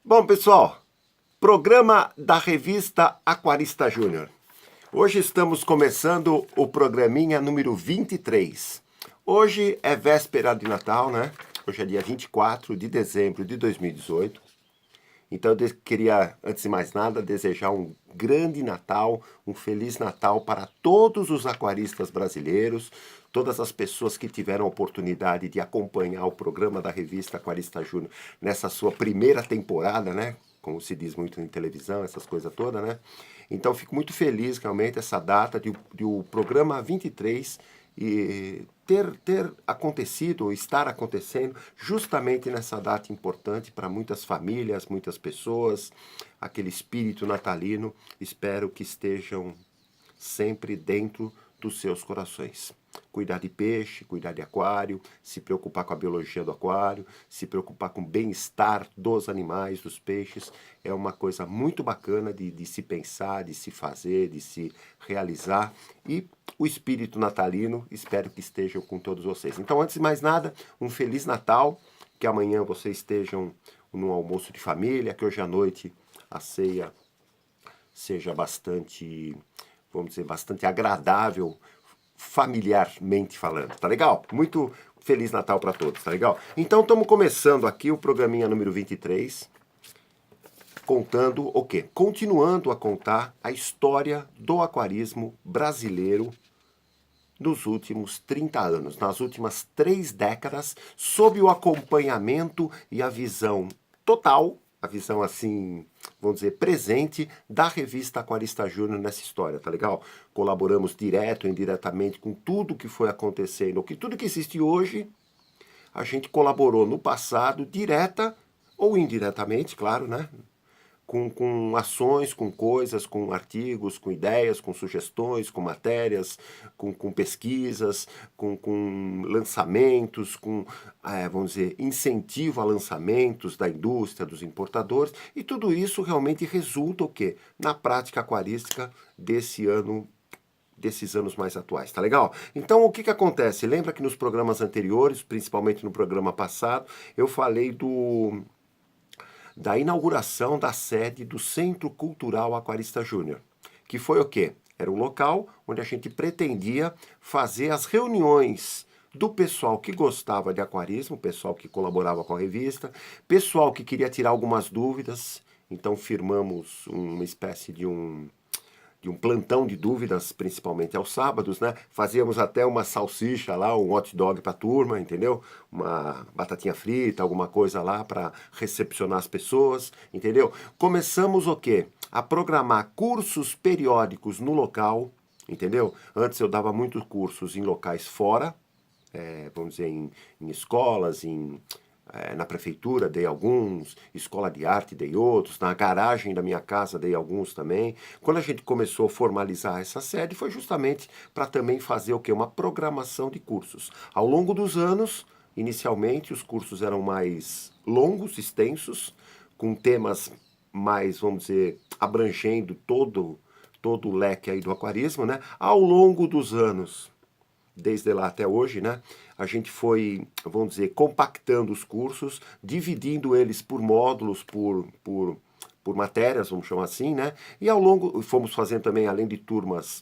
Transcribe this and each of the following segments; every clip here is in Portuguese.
Bom, pessoal, programa da revista Aquarista Júnior. Hoje estamos começando o programinha número 23. Hoje é véspera de Natal, né? Hoje é dia 24 de dezembro de 2018. Então eu queria, antes de mais nada, desejar um grande Natal, um Feliz Natal para todos os aquaristas brasileiros, todas as pessoas que tiveram a oportunidade de acompanhar o programa da revista Aquarista Júnior nessa sua primeira temporada, né? Como se diz muito em televisão, essas coisas todas, né? Então fico muito feliz realmente essa data de o programa 23 e ter acontecido, ou estar acontecendo, justamente nessa data importante para muitas famílias, muitas pessoas, aquele espírito natalino, espero que estejam sempre dentro dos seus corações. Cuidar de peixe, cuidar de aquário, se preocupar com a biologia do aquário, se preocupar com o bem-estar dos animais, dos peixes, é uma coisa muito bacana de se pensar, de se fazer, de se realizar. E o espírito natalino, espero que estejam com todos vocês. Então, antes de mais nada, um Feliz Natal, que amanhã vocês estejam no almoço de família, que hoje à noite a ceia seja bastante, vamos dizer, bastante agradável, familiarmente falando, tá legal? Muito Feliz Natal para todos, tá legal? Então estamos começando aqui o programinha número 23, contando o quê? Continuando a contar a história do aquarismo brasileiro nos últimos 30 anos, nas últimas 3 décadas, sob o acompanhamento e a visão total, a visão assim, vamos dizer, presente da revista Aquarista Júnior nessa história, tá legal? Colaboramos direto ou indiretamente com tudo que foi acontecendo, que tudo que existe hoje, a gente colaborou no passado, direta ou indiretamente, claro, né? Com ações, com coisas, com artigos, com ideias, com sugestões, com matérias, com pesquisas, com lançamentos, vamos dizer, incentivo a lançamentos da indústria, dos importadores, e tudo isso realmente resulta o quê? Na prática aquarística desses anos mais atuais, tá legal? Então o que acontece? Lembra que nos programas anteriores, principalmente no programa passado, eu falei da inauguração da sede do Centro Cultural Aquarista Júnior, que foi o quê? Era um local onde a gente pretendia fazer as reuniões do pessoal que gostava de aquarismo, pessoal que colaborava com a revista, pessoal que queria tirar algumas dúvidas, então firmamos uma espécie de um plantão de dúvidas, principalmente aos sábados, né? Fazíamos até uma salsicha lá, um hot dog para a turma, entendeu? Uma batatinha frita, alguma coisa lá para recepcionar as pessoas, entendeu? Começamos o quê? A programar cursos periódicos no local, entendeu? Antes eu dava muitos cursos em locais fora, vamos dizer, em escolas, na prefeitura dei alguns, escola de arte dei outros, na garagem da minha casa dei alguns também. Quando a gente começou a formalizar essa sede, foi justamente para também fazer o quê? Uma programação de cursos. Ao longo dos anos, inicialmente, os cursos eram mais longos, extensos, com temas mais, vamos dizer, abrangendo todo o leque aí do aquarismo, né? Ao longo dos anos, desde lá até hoje, né? A gente foi, vamos dizer, compactando os cursos, dividindo eles por módulos, por matérias, vamos chamar assim, né? E ao longo, fomos fazendo também, além de turmas,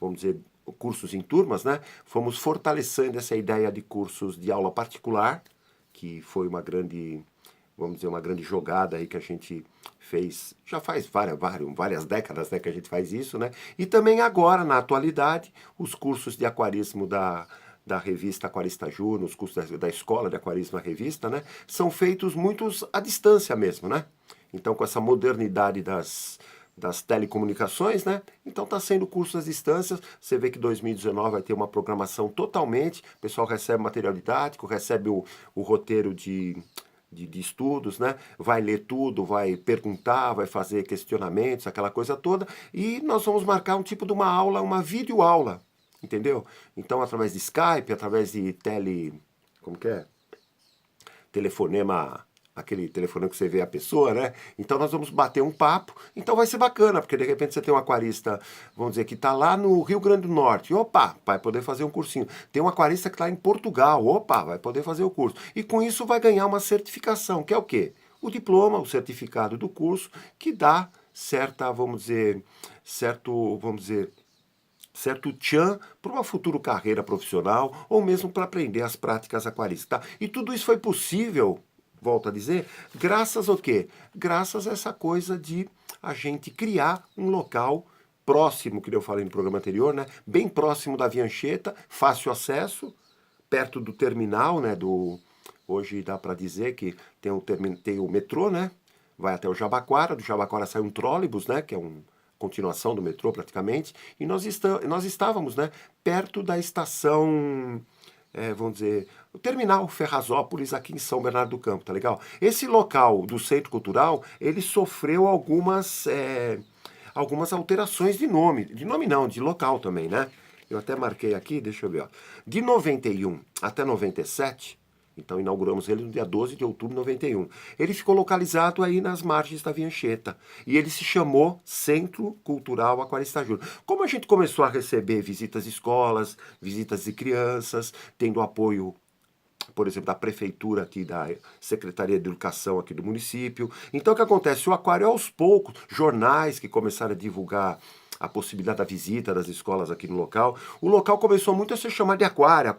vamos dizer, cursos em turmas, né? Fomos fortalecendo essa ideia de cursos de aula particular, que foi uma grande, vamos dizer, uma grande jogada aí que a gente fez, já faz várias décadas, né, que a gente faz isso, né? E também agora, na atualidade, os cursos de aquarismo da revista Aquarista Júnior, os cursos da Escola de Aquarismo da revista, né, são feitos muitos à distância mesmo, né? Então, com essa modernidade das telecomunicações, né? Então está sendo curso às distâncias. Você vê que 2019 vai ter uma programação totalmente. O pessoal recebe material didático, recebe o roteiro de estudos, né? Vai ler tudo, vai perguntar, vai fazer questionamentos, aquela coisa toda. E nós vamos marcar um tipo de uma aula, uma videoaula, entendeu? Então, através de Skype, através de como que é? Telefonema, aquele telefone que você vê a pessoa, né? Então nós vamos bater um papo, então vai ser bacana, porque de repente você tem um aquarista, vamos dizer, que está lá no Rio Grande do Norte, opa, vai poder fazer um cursinho. Tem um aquarista que está em Portugal, opa, vai poder fazer o curso. E com isso vai ganhar uma certificação, que é o quê? o diploma, o certificado do curso, que dá certa, certo tchan para uma futura carreira profissional ou mesmo para aprender as práticas aquaristas. Tá? E tudo isso foi possível, volto a dizer, graças ao quê? Graças a essa coisa de a gente criar um local próximo, que eu falei no programa anterior, né? Bem próximo da Via Anchieta, fácil acesso, perto do terminal, né? Hoje dá para dizer que tem o metrô, né? Vai até o Jabaquara, do Jabaquara sai um trólebus, né? Que é uma continuação do metrô praticamente, e nós estávamos, né? Perto da estação, vamos dizer, o terminal Ferrazópolis aqui em São Bernardo do Campo, tá legal? Esse local do Centro Cultural, ele sofreu algumas alterações de nome não, de local também, né? Eu até marquei aqui, deixa eu ver, ó. De 91 até 97, então inauguramos ele no dia 12 de outubro de 91. Ele ficou localizado aí nas margens da Via Anchieta. E ele se chamou Centro Cultural Aquarista Júnior. Como a gente começou a receber visitas de escolas, visitas de crianças, tendo apoio, por exemplo, da prefeitura aqui, da Secretaria de Educação aqui do município. Então o que acontece? O aquário aos poucos, jornais que começaram a divulgar a possibilidade da visita das escolas aqui no local, o local começou muito a ser chamado de aquário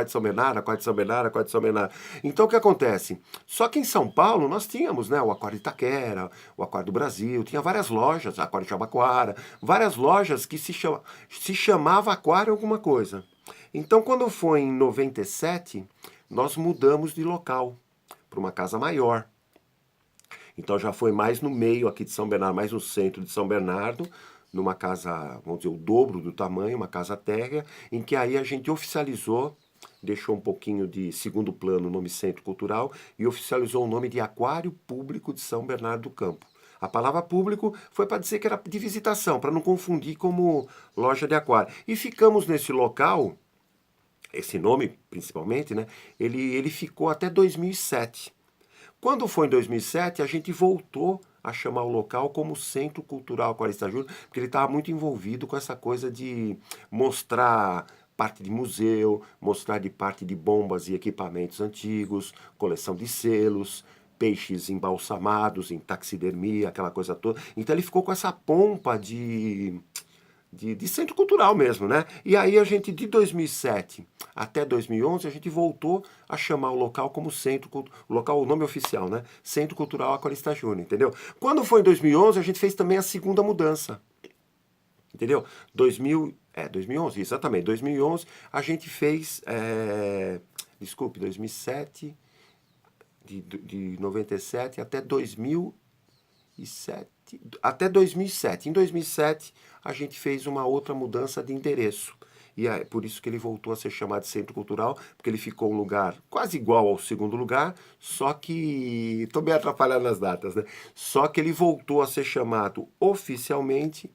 de São Bernardo, aquário de São Bernardo, aquário de São Bernardo. Então o que acontece? Só que em São Paulo nós tínhamos, né, o aquário de Itaquera, o aquário do Brasil, tinha várias lojas, aquário de Jabaquara, várias lojas que se chamava aquário alguma coisa. Então quando foi em 97, nós mudamos de local para uma casa maior. Então já foi mais no meio aqui de São Bernardo, mais no centro de São Bernardo, numa casa, vamos dizer, o dobro do tamanho, uma casa térrea, em que aí a gente oficializou, deixou um pouquinho de segundo plano o nome Centro Cultural e oficializou o nome de Aquário Público de São Bernardo do Campo. A palavra público foi para dizer que era de visitação, para não confundir como loja de aquário. E ficamos nesse local, esse nome principalmente, né? Ele ficou até 2007. Quando foi em 2007, a gente voltou a chamar o local como Centro Cultural Aquarista Júnior, porque ele estava muito envolvido com essa coisa de mostrar parte de museu, mostrar de parte de bombas e equipamentos antigos, coleção de selos, peixes embalsamados em taxidermia, aquela coisa toda. Então ele ficou com essa pompa de centro cultural mesmo, né? E aí a gente, de 2007 até 2011, a gente voltou a chamar o local como Centro Cultural, o local, o nome oficial, né? Centro Cultural Aquarista Júnior, entendeu? Quando foi em 2011, a gente fez também a segunda mudança, entendeu? 2011, exatamente, 2011 a gente fez, desculpe, 2007, de 97 até 2007, até 2007. Em 2007, a gente fez uma outra mudança de endereço. E é por isso que ele voltou a ser chamado de Centro Cultural, porque ele ficou um lugar quase igual ao segundo lugar, só que... Estou bem atrapalhado nas datas, né? Só que ele voltou a ser chamado oficialmente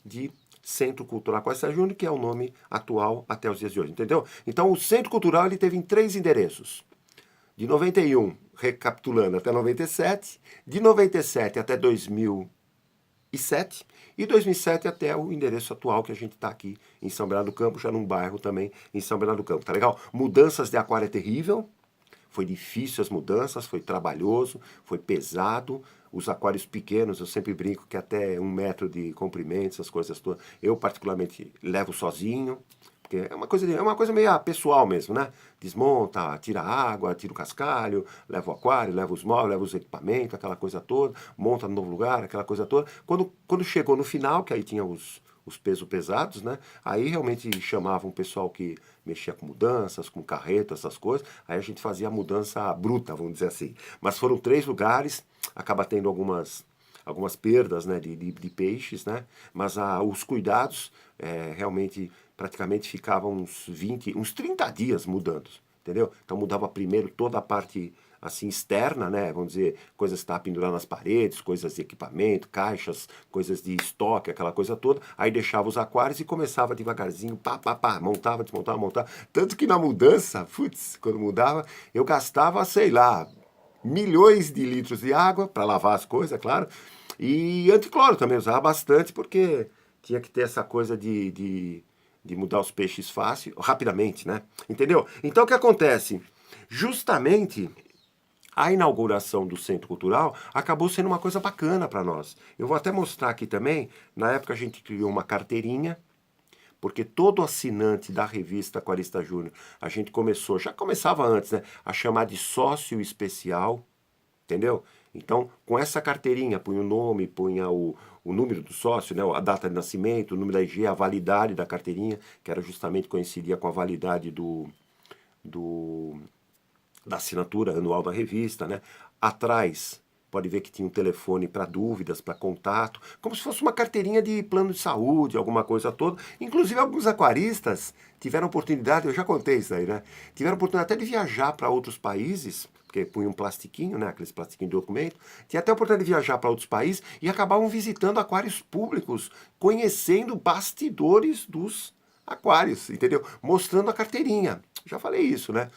de Centro Cultural Aquarista Júnior, que é o nome atual até os dias de hoje, entendeu? Então o Centro Cultural ele teve em 3 endereços. De 91, recapitulando, até 97, de 97 até 2007, e 2007 até o endereço atual que a gente está aqui em São Bernardo do Campo, já num bairro também em São Bernardo do Campo, tá legal? Mudanças de aquário é terrível, foi difícil as mudanças, foi trabalhoso, foi pesado. Os aquários pequenos, eu sempre brinco que até 1 metro de comprimento, essas coisas todas, eu particularmente levo sozinho, porque é uma coisa meio pessoal mesmo, né? Desmonta, tira a água, tira o cascalho, leva o aquário, leva os móveis, leva os equipamentos, aquela coisa toda, monta no novo lugar, aquela coisa toda. Quando chegou no final, que aí tinha os pesos pesados, né? Aí realmente chamavam o pessoal que mexia com mudanças, com carreta, essas coisas. Aí a gente fazia a mudança bruta, vamos dizer assim. Mas foram 3 lugares, acaba tendo algumas perdas, né, de peixes, né? Mas os cuidados realmente praticamente ficavam uns 30 dias mudando, entendeu? Então mudava primeiro toda a parte assim externa, né? Vamos dizer, coisas que estavam penduradas nas paredes, coisas de equipamento, caixas, coisas de estoque, aquela coisa toda. Aí deixava os aquários e começava devagarzinho, montava, desmontava, montava. Tanto que na mudança, quando mudava, eu gastava, sei lá, milhões de litros de água para lavar as coisas, é claro. E anticloro também usava bastante, porque tinha que ter essa coisa de mudar os peixes fácil, rapidamente, né? Entendeu? Então o que acontece? Justamente A inauguração do Centro Cultural acabou sendo uma coisa bacana para nós. Eu vou até mostrar aqui também, na época a gente criou uma carteirinha, porque todo assinante da revista Aquarista Júnior, a gente começou, já começava antes, né, a chamar de sócio especial, entendeu? Então, com essa carteirinha, punha o nome, punha o número do sócio, né, a data de nascimento, o número da IG, a validade da carteirinha, que era justamente coincidia com a validade do, da assinatura anual da revista, né? Atrás, pode ver que tinha um telefone para dúvidas, para contato, como se fosse uma carteirinha de plano de saúde, alguma coisa toda. Inclusive, alguns aquaristas tiveram oportunidade, eu já contei isso aí, né? Tiveram oportunidade até de viajar para outros países, porque punha um plastiquinho, né? Aqueles plastiquinhos de documento. Tinha até a oportunidade de viajar para outros países e acabavam visitando aquários públicos, conhecendo bastidores dos aquários, entendeu? Mostrando a carteirinha. Já falei isso, né?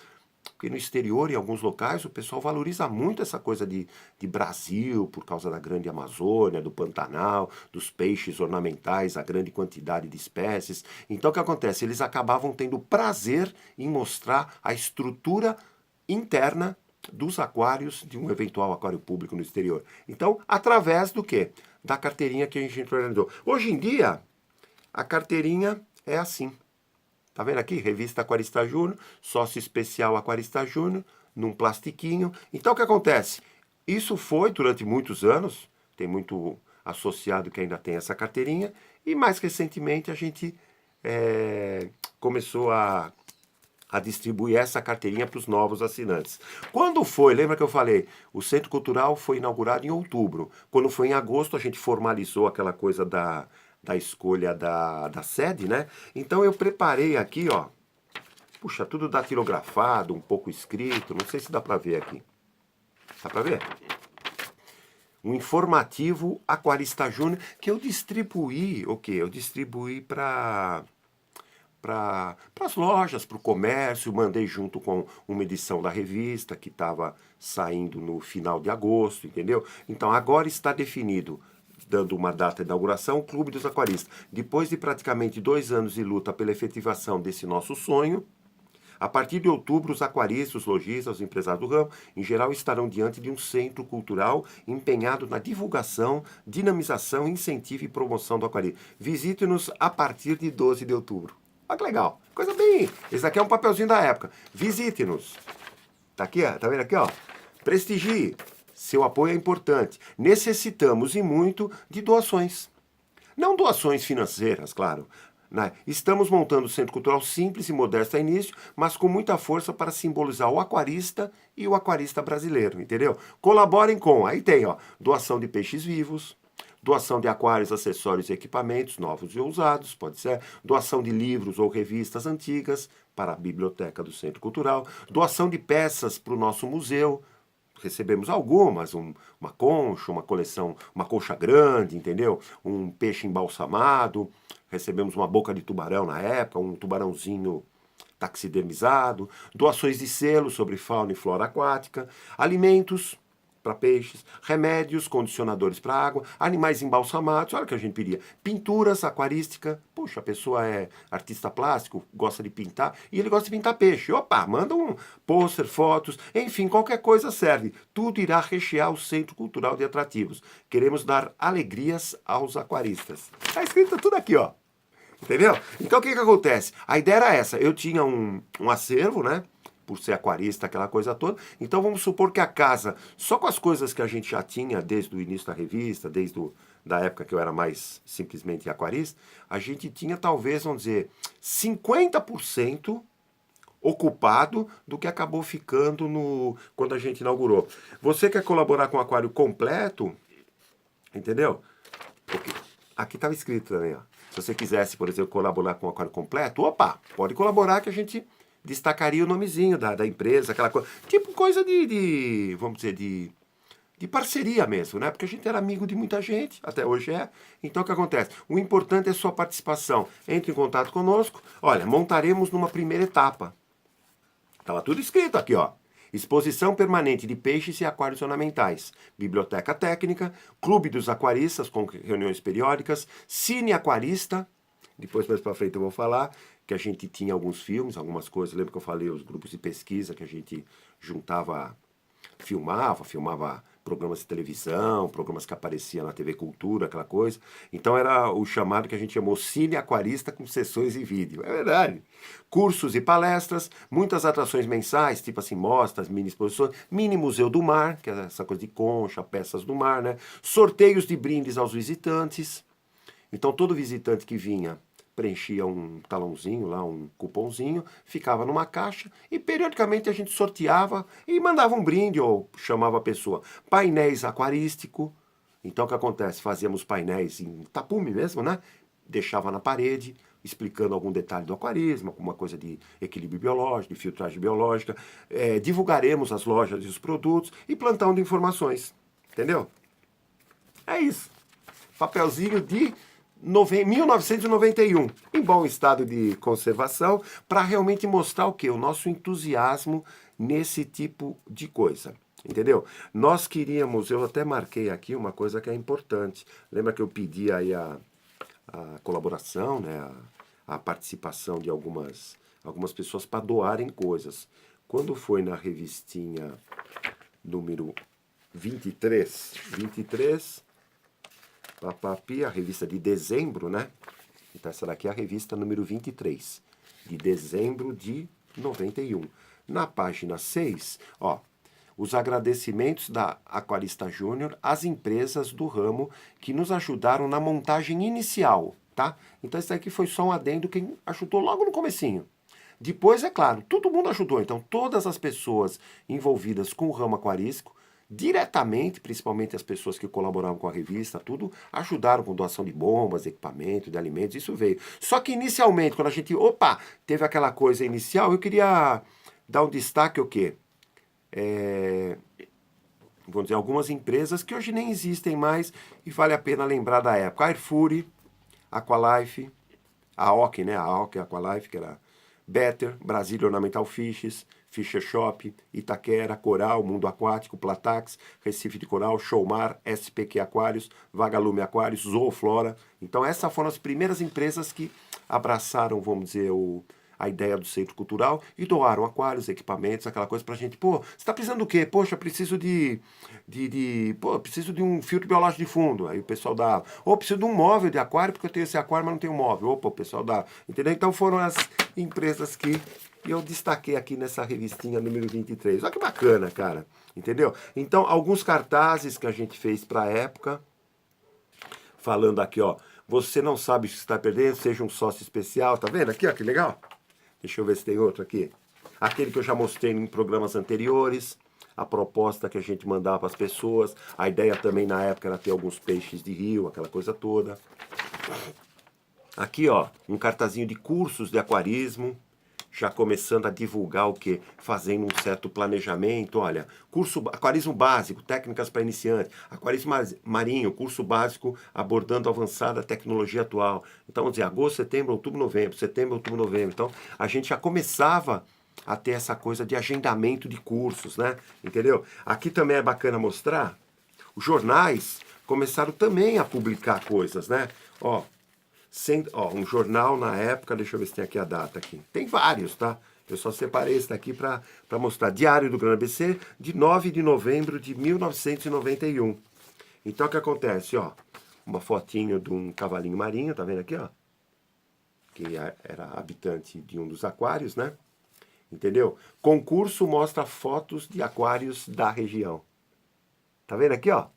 Porque no exterior, em alguns locais, o pessoal valoriza muito essa coisa de Brasil, por causa da grande Amazônia, do Pantanal, dos peixes ornamentais, a grande quantidade de espécies. Então o que acontece? Eles acabavam tendo prazer em mostrar a estrutura interna dos aquários de um eventual aquário público no exterior. Então, através do quê? Da carteirinha que a gente organizou. Hoje em dia, a carteirinha é assim. Tá vendo aqui? Revista Aquarista Júnior, sócio especial Aquarista Júnior, num plastiquinho. Então o que acontece? Isso foi durante muitos anos, tem muito associado que ainda tem essa carteirinha, e mais recentemente a gente começou a distribuir essa carteirinha para os novos assinantes. Quando foi, lembra que eu falei, o Centro Cultural foi inaugurado em outubro. Quando foi em agosto, a gente formalizou aquela coisa da escolha da sede, né? Então eu preparei aqui, ó, puxa, tudo datilografado, um pouco escrito, não sei se dá para ver aqui. Dá para ver? Um informativo Aquarista Júnior que eu distribuí, o quê? Eu distribuí para as lojas, para o comércio, mandei junto com uma edição da revista que estava saindo no final de agosto, entendeu? Então agora está definido, dando uma data de inauguração, o Clube dos Aquaristas. Depois de praticamente 2 anos de luta pela efetivação desse nosso sonho, a partir de outubro, os aquaristas, os lojistas, os empresários do ramo, em geral, estarão diante de um centro cultural empenhado na divulgação, dinamização, incentivo e promoção do aquarismo. Visite-nos a partir de 12 de outubro. Olha que legal. Coisa bem... Esse aqui é um papelzinho da época. Visite-nos. Tá aqui, ó. Tá vendo aqui, ó? Prestigie. Seu apoio é importante. Necessitamos e muito de doações. Não doações financeiras, claro. Né? Estamos montando um centro cultural simples e modesto a início, mas com muita força para simbolizar o aquarista e o aquarista brasileiro, entendeu? Colaborem com, aí tem, ó, doação de peixes vivos, doação de aquários, acessórios e equipamentos novos e usados, pode ser, doação de livros ou revistas antigas para a biblioteca do Centro Cultural, doação de peças para o nosso museu, recebemos algumas, uma concha, uma coleção, uma concha grande, entendeu? Um peixe embalsamado, recebemos uma boca de tubarão na época, um tubarãozinho taxidermizado, doações de selos sobre fauna e flora aquática, alimentos para peixes, remédios, condicionadores para água, animais embalsamados, olha o que a gente pedia, pinturas, aquarística, puxa, a pessoa é artista plástico, gosta de pintar, e ele gosta de pintar peixe, opa, manda um pôster, fotos, enfim, qualquer coisa serve, tudo irá rechear o Centro Cultural de Atrativos, queremos dar alegrias aos aquaristas. Tá escrito tudo aqui, ó, entendeu? Então o que acontece? A ideia era essa, eu tinha um acervo, né, por ser aquarista, aquela coisa toda. Então vamos supor que a casa, só com as coisas que a gente já tinha desde o início da revista, da época que eu era mais simplesmente aquarista, a gente tinha talvez, vamos dizer, 50% ocupado do que acabou ficando quando a gente inaugurou. Você quer colaborar com o aquário completo, entendeu? Porque aqui estava escrito também, ó. Se você quisesse, por exemplo, colaborar com o aquário completo, opa, pode colaborar que a gente destacaria o nomezinho da empresa, aquela coisa. Tipo coisa vamos dizer, de parceria mesmo, né? Porque a gente era amigo de muita gente, até hoje é. Então o que acontece? O importante é a sua participação. Entre em contato conosco. Olha, montaremos numa primeira etapa. Estava tudo escrito aqui, ó. Exposição permanente de peixes e aquários ornamentais, biblioteca técnica, clube dos aquaristas com reuniões periódicas, cine aquarista, depois mais para frente eu vou falar, que a gente tinha alguns filmes, algumas coisas, lembra que eu falei os grupos de pesquisa que a gente juntava filmava programas de televisão, programas que apareciam na TV Cultura, aquela coisa. Então era o chamado que a gente chamou Cine Aquarista com sessões em vídeo. É verdade. Cursos e palestras, muitas atrações mensais, tipo assim, mostras, mini exposições, mini museu do mar, que é essa coisa de concha, peças do mar, né? Sorteios de brindes aos visitantes. Então todo visitante que vinha preenchia um talãozinho lá, um cupomzinho, ficava numa caixa e periodicamente a gente sorteava e mandava um brinde ou chamava a pessoa. Painéis aquarístico. Então o que acontece? Fazíamos painéis em tapume mesmo, né? Deixava na parede, explicando algum detalhe do aquarismo, alguma coisa de equilíbrio biológico, de filtragem biológica. Divulgaremos as lojas e os produtos e plantão de informações. Entendeu? É isso. Papelzinho de 1991, em bom estado de conservação, para realmente mostrar o quê? O nosso entusiasmo nesse tipo de coisa. Entendeu? Nós queríamos, eu até marquei aqui uma coisa que é importante. Lembra que eu pedi aí a colaboração, né? A participação de algumas pessoas para doarem coisas. Quando foi na revistinha número 23, Papapi, a revista de dezembro, né? Então essa daqui é a revista número 23, de dezembro de 91. Na página 6, ó, os agradecimentos da Aquarista Júnior às empresas do ramo que nos ajudaram na montagem inicial, tá? Então isso aqui foi só um adendo quem ajudou logo no comecinho. Depois, é claro, todo mundo ajudou. Então todas as pessoas envolvidas com o ramo aquarístico, diretamente, principalmente as pessoas que colaboravam com a revista, tudo, ajudaram com doação de bombas, equipamento, de alimentos, isso veio. Só que inicialmente, quando a gente, teve aquela coisa inicial, eu queria dar um destaque o quê? Vamos dizer, algumas empresas que hoje nem existem mais e vale a pena lembrar da época. Airfury, Aqualife, a AOC, né? A AOC, Aqualife, que era Better, Brasília Ornamental Fishes, Fischer Shop, Itaquera, Coral, Mundo Aquático, Platax, Recife de Coral, Showmar, SPQ Aquários, Vagalume Aquários, Zooflora. Então essas foram as primeiras empresas que abraçaram, vamos dizer, a ideia do centro cultural e doaram aquários, equipamentos, aquela coisa pra gente. Pô, você tá precisando do quê? Poxa, preciso preciso de um filtro biológico de fundo. Aí o pessoal dá. Ou preciso de um móvel de aquário, porque eu tenho esse aquário, mas não tenho móvel. Opa, o pessoal dá. Entendeu? Então foram as empresas que eu destaquei aqui nessa revistinha número 23. Olha que bacana, cara. Entendeu? Então, alguns cartazes que a gente fez pra época, falando aqui, ó. Você não sabe o que está perdendo, seja um sócio especial. Tá vendo aqui, ó, que legal? Deixa eu ver se tem outro aqui. Aquele que eu já mostrei em programas anteriores, a proposta que a gente mandava para as pessoas. A ideia também na época era ter alguns peixes de rio, aquela coisa toda. Aqui, ó, um cartazinho de cursos de aquarismo, já começando a divulgar o quê? Fazendo um certo planejamento, olha, curso aquarismo básico, técnicas para iniciantes, aquarismo marinho, curso básico abordando avançada tecnologia atual. Então, vamos dizer, agosto, setembro, outubro, novembro. Então, a gente já começava a ter essa coisa de agendamento de cursos, né? Entendeu? Aqui também é bacana mostrar, os jornais começaram também a publicar coisas, né? Ó, um jornal na época, deixa eu ver se tem aqui a data aqui. Tem vários, tá? Eu só separei esse daqui para mostrar. Diário do Grande ABC, de 9 de novembro de 1991. Então, o que acontece, ó? Uma fotinho de um cavalinho marinho, tá vendo aqui, ó? Que era habitante de um dos aquários, né? Entendeu? Concurso mostra fotos de aquários da região. Tá vendo aqui, ó?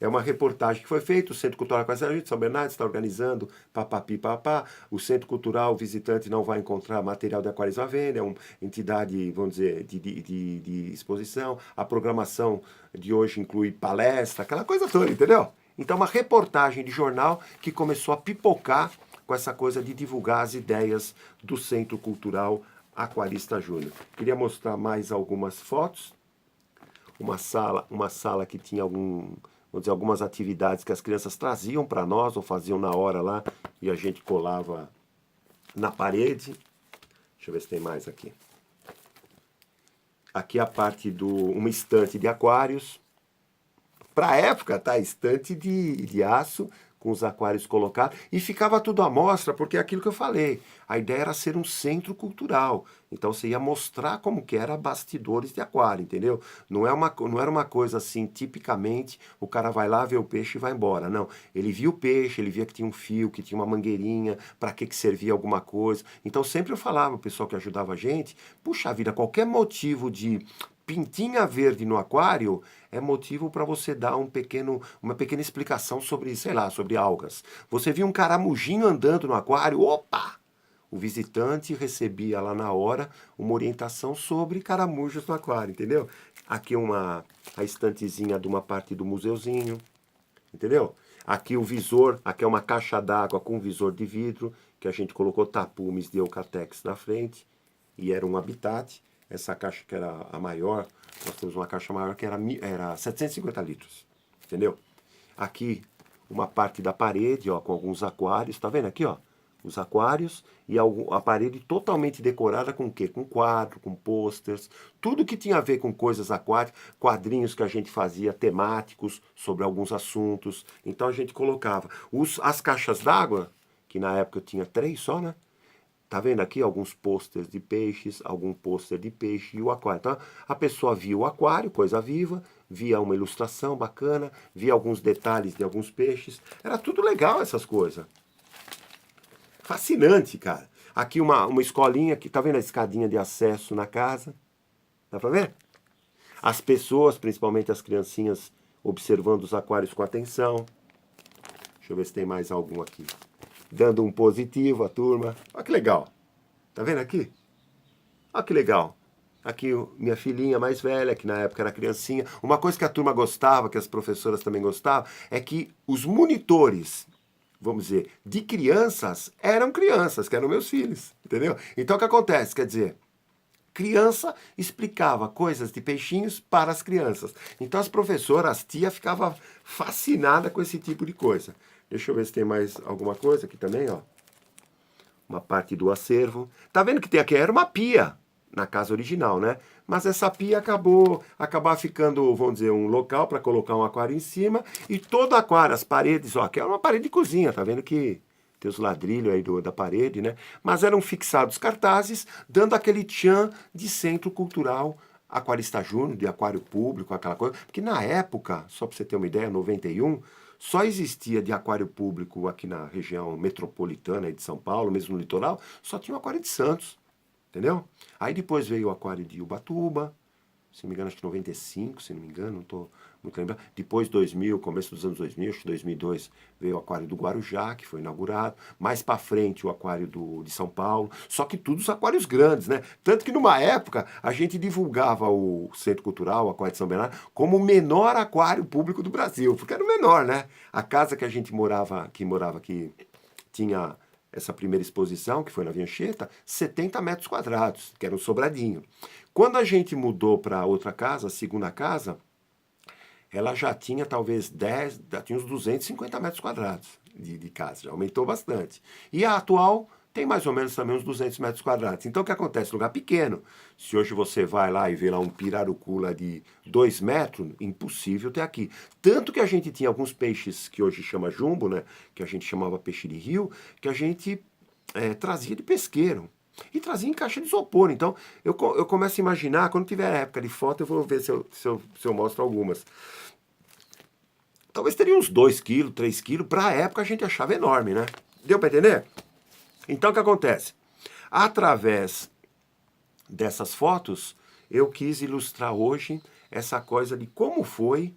É uma reportagem que foi feita, o Centro Cultural Aquário de São Bernardo está organizando, papapá. O Centro Cultural, o visitante não vai encontrar material de aquarismo à venda, é uma entidade, vamos dizer, de exposição. A programação de hoje inclui palestra, aquela coisa toda, entendeu? Então, uma reportagem de jornal que começou a pipocar com essa coisa de divulgar as ideias do Centro Cultural Aquarista Júnior. Queria mostrar mais algumas fotos. Uma sala que tinha vamos dizer, algumas atividades que as crianças traziam para nós ou faziam na hora lá e a gente colava na parede. Deixa eu ver se tem mais aqui. Aqui a parte uma estante de aquários. Para a época, tá? Estante de aço com os aquários colocados, e ficava tudo à mostra, porque é aquilo que eu falei, a ideia era ser um centro cultural, então você ia mostrar como que era bastidores de aquário, entendeu? Não era uma coisa assim, tipicamente, o cara vai lá, vê o peixe e vai embora, não, ele via o peixe, ele via que tinha um fio, que tinha uma mangueirinha, para que servia alguma coisa, então sempre eu falava, o pessoal que ajudava a gente, puxa vida, qualquer motivo de pintinha verde no aquário é motivo para você dar uma pequena explicação sobre, sei lá, sobre algas. Você viu um caramujinho andando no aquário, opa! O visitante recebia lá na hora uma orientação sobre caramujos no aquário, entendeu? Aqui a estantezinha de uma parte do museuzinho, entendeu? Aqui o visor, aqui é uma caixa d'água com visor de vidro, que a gente colocou tapumes de Eucatex na frente, e era um habitat. Essa caixa que era a maior, nós temos uma caixa maior que era 750 litros, entendeu? Aqui uma parte da parede, ó, com alguns aquários, tá vendo aqui, ó? Os aquários e a parede totalmente decorada com o quê? Com quadro, com posters, tudo que tinha a ver com coisas aquáticas, quadrinhos que a gente fazia temáticos sobre alguns assuntos. Então a gente colocava as caixas d'água, que na época eu tinha 3 só, né? Tá vendo aqui alguns posters de peixes, algum pôster de peixe e o aquário. Então a pessoa via o aquário, coisa viva, via uma ilustração bacana, via alguns detalhes de alguns peixes. Era tudo legal essas coisas. Fascinante, cara. Aqui uma escolinha, que tá vendo a escadinha de acesso na casa? Dá pra ver? As pessoas, principalmente as criancinhas, observando os aquários com atenção. Deixa eu ver se tem mais algum aqui. Dando um positivo à turma. Olha que legal. Tá vendo aqui? Olha que legal. Aqui minha filhinha mais velha, que na época era criancinha. Uma coisa que a turma gostava, que as professoras também gostavam, é que os monitores, vamos dizer, de crianças, que eram meus filhos, entendeu? Então o que acontece? Quer dizer, criança explicava coisas de peixinhos para as crianças. Então as professoras, as tias, ficavam fascinadas com esse tipo de coisa. Deixa eu ver se tem mais alguma coisa aqui também, ó. Uma parte do acervo. Tá vendo que tem aqui? Era uma pia na casa original, né? Mas essa pia acabava ficando, vamos dizer, um local para colocar um aquário em cima. E todo aquário, as paredes, ó, que é uma parede de cozinha, tá vendo que tem os ladrilhos aí da parede, né? Mas eram fixados cartazes, dando aquele tchan de centro cultural aquarista júnior, de aquário público, aquela coisa. Porque na época, só para você ter uma ideia, 91, só existia de aquário público aqui na região metropolitana de São Paulo, mesmo no litoral, só tinha o aquário de Santos, entendeu? Aí depois veio o aquário de Ubatuba, se não me engano, acho que 95, se não me engano, não estou muito lembrado. Depois 2000, começo dos anos 2000, acho que 2002, veio o aquário do Guarujá, que foi inaugurado. Mais para frente o aquário de São Paulo. Só que todos os aquários grandes, né? Tanto que numa época a gente divulgava o Centro Cultural, o Aquário de São Bernardo, como o menor aquário público do Brasil, porque era o menor, né? A casa que a gente morava aqui, tinha essa primeira exposição, que foi na Vincheta, 70 metros quadrados, que era um sobradinho. Quando a gente mudou para outra casa, a segunda casa, ela já tinha talvez já tinha uns 250 metros quadrados de casa, já aumentou bastante. E a atual tem mais ou menos também uns 200 metros quadrados. Então o que acontece? Lugar pequeno. Se hoje você vai lá e vê lá um pirarucu lá de 2 metros, impossível ter aqui. Tanto que a gente tinha alguns peixes que hoje chama jumbo, né? Que a gente chamava peixe de rio, que a gente trazia de pesqueiro. E trazia em caixa de isopor. Então, eu começo a imaginar, quando tiver a época de foto, eu vou ver se eu mostro algumas. Talvez teria uns 2 quilos, 3 quilos. Para a época, a gente achava enorme, né? Deu para entender? Então, o que acontece? Através dessas fotos, eu quis ilustrar hoje essa coisa de como foi,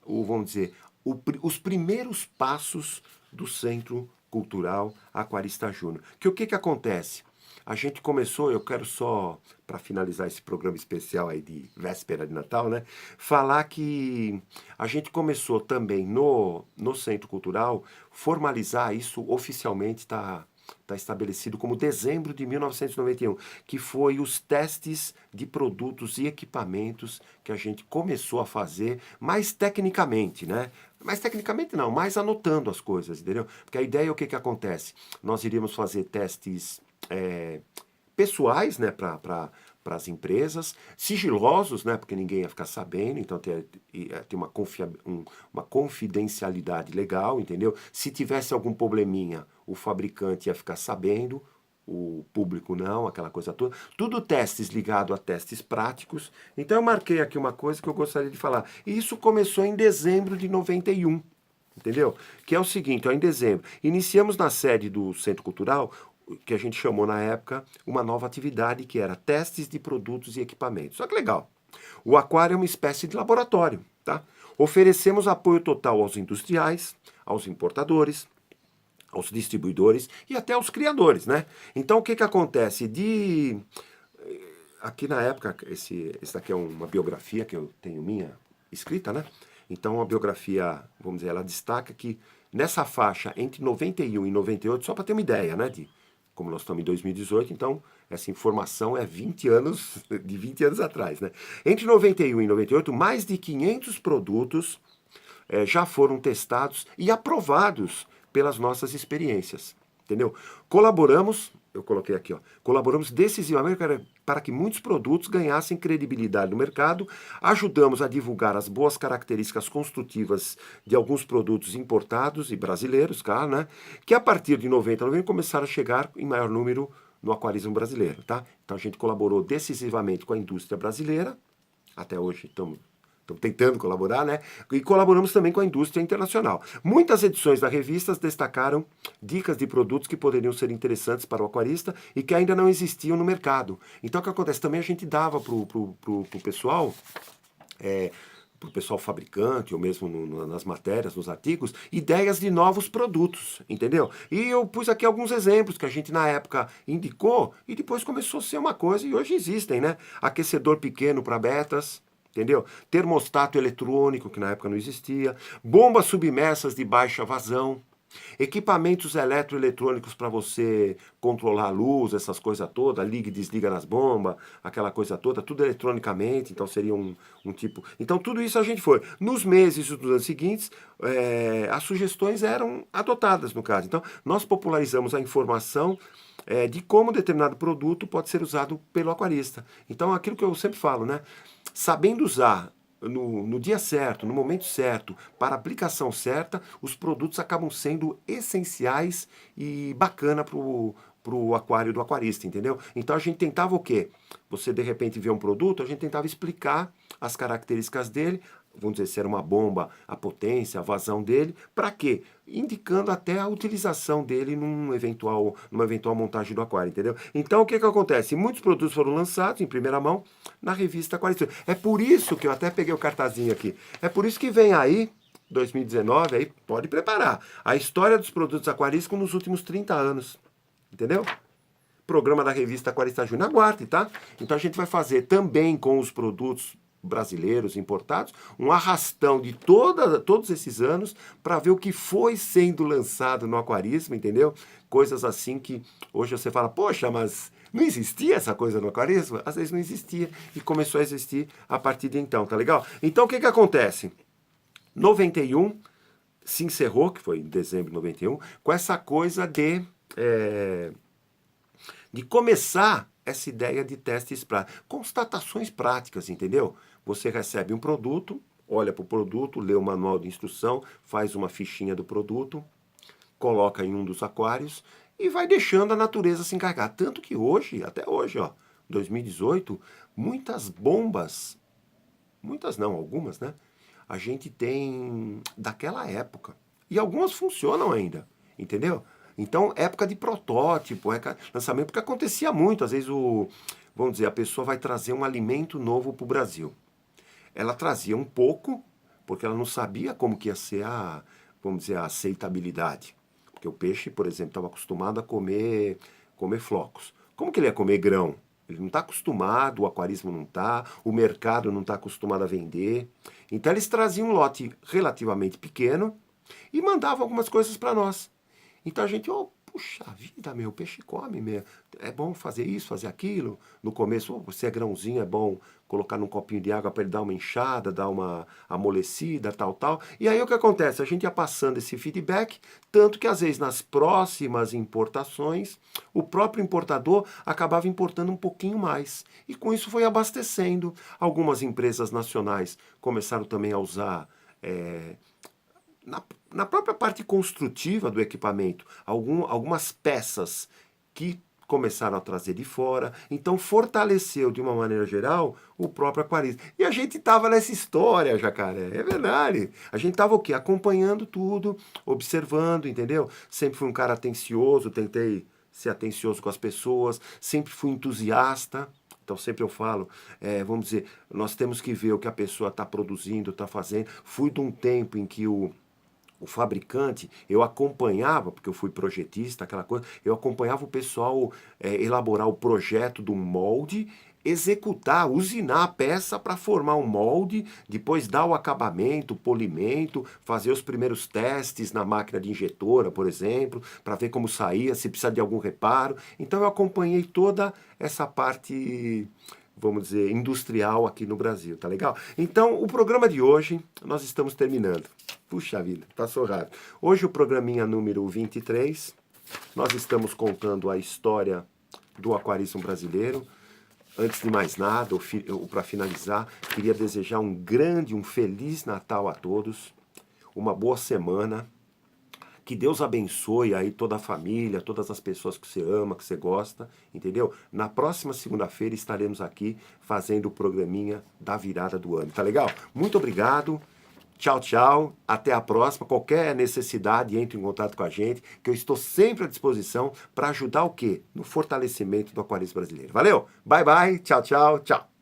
vamos dizer, os primeiros passos do Centro Cultural Aquarista Júnior. Que o que acontece? A gente começou, eu quero só, para finalizar esse programa especial aí de véspera de Natal, né? Falar que a gente começou também no Centro Cultural, formalizar isso oficialmente, está estabelecido como dezembro de 1991, que foi os testes de produtos e equipamentos que a gente começou a fazer mais tecnicamente, né? Mais tecnicamente não, mais anotando as coisas, entendeu? Porque a ideia é o que acontece? Nós iríamos fazer testes pessoais, né, para as empresas, sigilosos, né, porque ninguém ia ficar sabendo, então tem uma confidencialidade legal, entendeu? Se tivesse algum probleminha, o fabricante ia ficar sabendo, o público não, aquela coisa toda. Tudo testes ligado a testes práticos. Então eu marquei aqui uma coisa que eu gostaria de falar. E isso começou em dezembro de 91, entendeu? Que é o seguinte, ó, em dezembro, iniciamos na sede do Centro Cultural, que a gente chamou na época, uma nova atividade que era testes de produtos e equipamentos. Só que legal. O aquário é uma espécie de laboratório, tá? Oferecemos apoio total aos industriais, aos importadores, aos distribuidores e até aos criadores, né? Então o que que acontece? Aqui na época, esse daqui é uma biografia que eu tenho minha escrita, né? Então a biografia, vamos dizer, ela destaca que nessa faixa entre 91 e 98, só para ter uma ideia, né? Como nós estamos em 2018, então essa informação é 20 anos, de 20 anos atrás, né? Entre 91 e 98, mais de 500 produtos já foram testados e aprovados pelas nossas experiências, entendeu? Colaboramos, eu coloquei aqui, ó, colaboramos decisivamente para que muitos produtos ganhassem credibilidade no mercado, ajudamos a divulgar as boas características construtivas de alguns produtos importados e brasileiros, claro, né? Que a partir de 90 a 90 começaram a chegar em maior número no aquarismo brasileiro, tá? Então a gente colaborou decisivamente com a indústria brasileira, até hoje estamos tentando colaborar, né? E colaboramos também com a indústria internacional. Muitas edições da revista destacaram dicas de produtos que poderiam ser interessantes para o aquarista e que ainda não existiam no mercado. Então, o que acontece? Também a gente dava pro pessoal, para o pessoal fabricante, ou mesmo nas matérias, nos artigos, ideias de novos produtos, entendeu? E eu pus aqui alguns exemplos que a gente na época indicou e depois começou a ser uma coisa e hoje existem, né? Aquecedor pequeno para betas, entendeu? Termostato eletrônico, que na época não existia, bombas submersas de baixa vazão, equipamentos eletroeletrônicos para você controlar a luz, essas coisas todas, liga e desliga nas bombas, aquela coisa toda, tudo eletronicamente, então seria um tipo... Então tudo isso a gente foi. Nos meses dos anos seguintes, as sugestões eram adotadas, no caso. Então nós popularizamos a informação de como determinado produto pode ser usado pelo aquarista. Então aquilo que eu sempre falo, né? Sabendo usar no dia certo, no momento certo, para a aplicação certa, os produtos acabam sendo essenciais e bacana para o aquário do aquarista, entendeu? Então a gente tentava o quê? Você de repente vê um produto, a gente tentava explicar as características dele, vamos dizer se era uma bomba, a potência, a vazão dele, para quê? Indicando até a utilização dele numa eventual montagem do aquário, entendeu? Então o que que acontece? Muitos produtos foram lançados em primeira mão na revista Aquarista. É por isso que eu até peguei o cartazinho aqui. É por isso que vem aí 2019, aí pode preparar. A história dos produtos aquarísticos nos últimos 30 anos. Entendeu? Programa da revista Aquarista Júnior. Aguarde, tá? Então a gente vai fazer também com os produtos brasileiros importados, um arrastão de todos esses anos para ver o que foi sendo lançado no aquarismo, entendeu? Coisas assim que hoje você fala, poxa, mas não existia essa coisa no aquarismo? Às vezes não existia e começou a existir a partir de então, tá legal? Então o que que acontece? 91 se encerrou, que foi em dezembro de 91, com essa coisa de começar essa ideia de testes práticos, constatações práticas, entendeu? Você recebe um produto, olha para o produto, lê o manual de instrução, faz uma fichinha do produto, coloca em um dos aquários e vai deixando a natureza se encarregar. Tanto que hoje, até hoje, ó, 2018, muitas bombas, muitas não, algumas, né? A gente tem daquela época. E algumas funcionam ainda, entendeu? Então, época de protótipo, lançamento, porque acontecia muito. Às vezes, vamos dizer, a pessoa vai trazer um alimento novo para o Brasil. Ela trazia um pouco, porque ela não sabia como que ia ser vamos dizer, a aceitabilidade. Porque o peixe, por exemplo, estava acostumado a comer flocos. Como que ele ia comer grão? Ele não está acostumado, o aquarismo não está, o mercado não está acostumado a vender. Então, eles traziam um lote relativamente pequeno e mandavam algumas coisas para nós. Então a gente, puxa vida, meu, o peixe come mesmo. É bom fazer isso, fazer aquilo. No começo, se é grãozinho, é bom colocar num copinho de água para ele dar uma inchada, dar uma amolecida, tal. E aí o que acontece? A gente ia passando esse feedback, tanto que às vezes nas próximas importações, o próprio importador acabava importando um pouquinho mais. E com isso foi abastecendo. Algumas empresas nacionais começaram também a usar na própria parte construtiva do equipamento, algumas peças que começaram a trazer de fora, então fortaleceu de uma maneira geral o próprio aquarismo. E a gente estava nessa história, Jacaré, é verdade. A gente estava o quê? Acompanhando tudo, observando, entendeu? Sempre fui um cara atencioso, tentei ser atencioso com as pessoas, sempre fui entusiasta. Então sempre eu falo, vamos dizer, nós temos que ver o que a pessoa está produzindo, está fazendo. Fui de um tempo em que o fabricante, eu acompanhava, porque eu fui projetista, aquela coisa, eu acompanhava o pessoal elaborar o projeto do molde, executar, usinar a peça para formar um molde, depois dar o acabamento, o polimento, fazer os primeiros testes na máquina de injetora, por exemplo, para ver como saía, se precisa de algum reparo. Então eu acompanhei toda essa parte, vamos dizer, industrial aqui no Brasil, tá legal? Então, o programa de hoje, nós estamos terminando. Puxa vida, passou rápido. Hoje o programinha número 23, nós estamos contando a história do aquarismo brasileiro. Antes de mais nada, para finalizar, queria desejar um grande, um feliz Natal a todos, uma boa semana, que Deus abençoe aí toda a família, todas as pessoas que você ama, que você gosta, entendeu? Na próxima segunda-feira estaremos aqui fazendo o programinha da virada do ano, tá legal? Muito obrigado, tchau, tchau, até a próxima. Qualquer necessidade, entre em contato com a gente, que eu estou sempre à disposição para ajudar o quê? No fortalecimento do aquarismo brasileiro. Valeu, bye, bye, tchau, tchau, tchau.